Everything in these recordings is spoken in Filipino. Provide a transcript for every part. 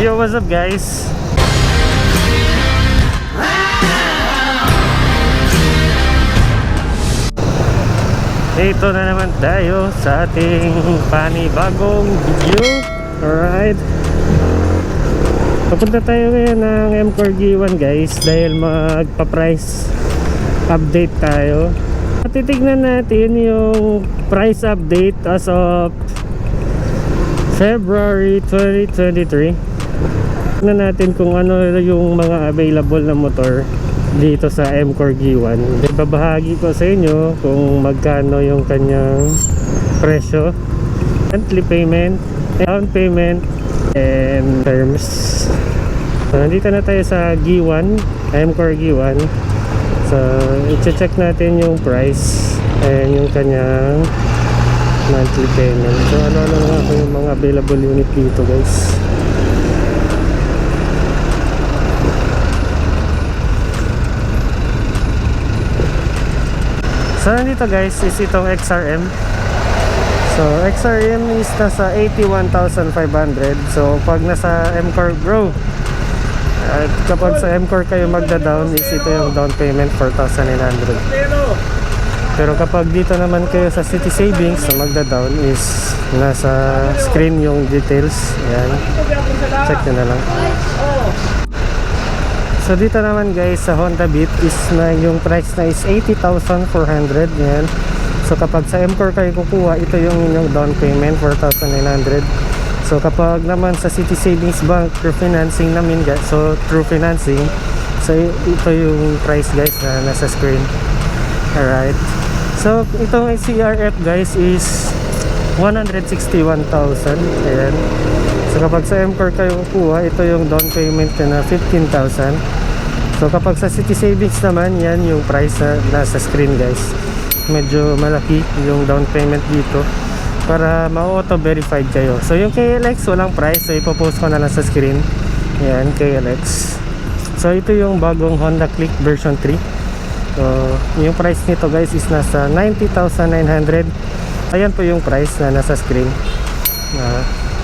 Yo, what's up guys? Ito na naman tayo sa ating panibagong video. Alright, papunta tayo ngayon ng M-Core G1 guys, dahil magpa-price update tayo. Titignan natin yung price update as of February 2023. Tignan natin kung ano yung mga available na motor dito sa M-Core G1. Ibabahagi ko sa inyo kung magkano yung kanyang presyo, monthly payment, down payment, and terms. So nandito na tayo sa G1, M-Core G1. So i-check natin yung price and yung kanyang monthly payment. So ano nga yung mga available unit dito guys. So nandito guys is itong XRM. So XRM is nasa 81,500. So pag nasa M-Core Bro, at kapag sa M-Core kayo magda-down is ito yung down payment 4,900. Pero kapag dito naman kayo sa City Savings, so magda-down is nasa screen yung details. Ayan, check nyo na lang. So dito naman guys sa Honda Beat is na yung price na is 80,400. Yan. So kapag sa M-Core kayo kukuha, ito yung inyong down payment 4,900. So kapag naman sa City Savings Bank through financing namin guys, so through financing, so ito yung price guys na nasa screen. Alright, so itong CRF guys is 161,000. Ayan. So kapag sa M-Core kayo kukuha, ito yung down payment na 15,000. So kapag sa City Savings naman, yan yung price na nasa screen guys. Medyo malaki yung down payment dito para ma-auto verified kayo. So yung KLX walang price, so ipopost ko na lang sa screen. Yan, KLX. So ito yung bagong Honda Click version 3. So yung price nito guys is nasa 90,900. Ayan po yung price na nasa screen.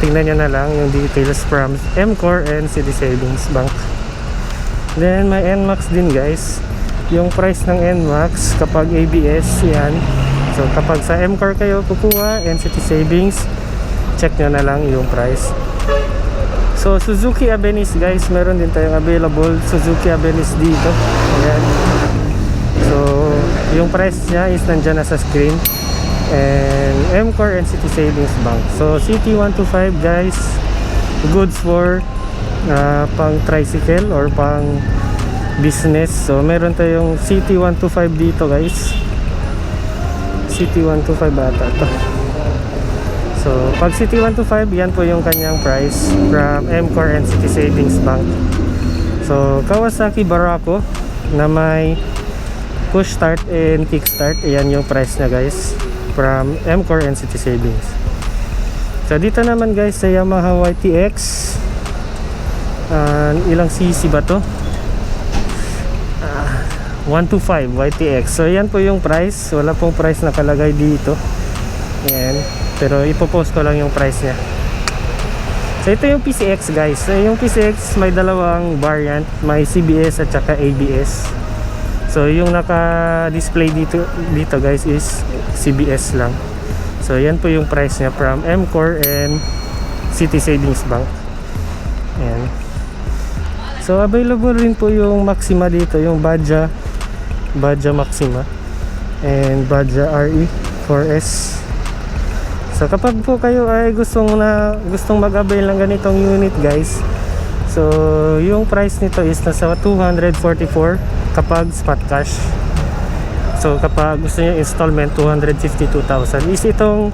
Tingnan nyo na lang yung details from M-Core and City Savings Bank. Then may NMAX din guys. Yung price ng NMAX kapag ABS, yan. So kapag sa M-Core kayo kukuha and City Savings, check nyo na lang yung price. So Suzuki Avensis guys, meron din tayong available Suzuki Avensis dito. Ayan. So yung price nya is nandyan na sa screen. And M-Core and City Savings Bank. So CT125 guys, goods for pang tricycle or pang business. So meron tayong CT125 dito guys. CT125 bata to. So pag CT125, yan po yung kanyang price from M-Core and City Savings Bank. So Kawasaki Barako na may push start and kick start, ayan yung price na guys from M-Core and City Savings. So dito naman guys sa Yamaha YTX, ilang cc ba to? 125 YTX. So yan po yung price, wala pong price nakalagay dito. Yan, pero ipopost ko lang yung price nya. So ito yung PCX guys. So yung PCX may dalawang variant, may CBS at saka ABS. So yung naka-display dito guys is CBS lang. So yan po yung price niya from M-Core and City Savings Bank. Ayan. So available rin po yung Maxima dito, yung Badja Maxima and Badja RE 4S. So kapag po kayo ay gustong mag-avail ng ganitong unit guys, so yung price nito is nasa 244 kapag spot cash. So kapag gusto niyo installment, 252,000 is itong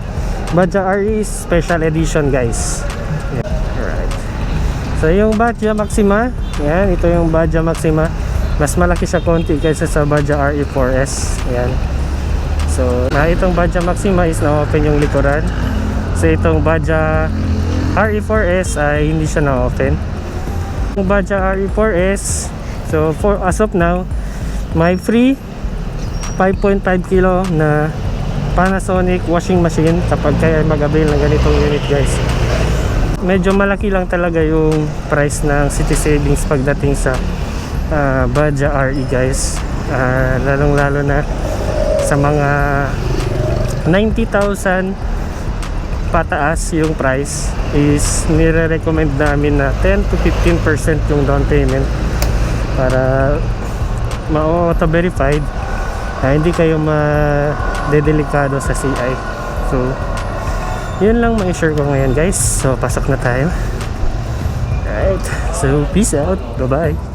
Badja RE special edition guys. Yeah. Alright. So yung Badja Maxima, yan, ito yung Badja Maxima. Mas malaki siya konti kaysa sa Badja RE 4S. Yan. So itong Badja Maxima is na-open yung likuran. So itong Badja RE 4S ay hindi siya na-open. Yung Badja RE 4S, so as of now, may free 5.5 kilo na Panasonic washing machine kapag kayo mag-avail ng ganitong unit guys. medyo malaki lang talaga yung price ng City Savings pagdating sa Badja RE guys. Lalong lalo na sa mga 90,000 pataas yung price is nire-recommend namin na 10 to 15% yung down payment para ma-auto verified na hindi kayo ma-dedelikado sa CI. So yun lang ma-share ko ngayon guys. So pasok na tayo. Alright, so peace out, bye bye.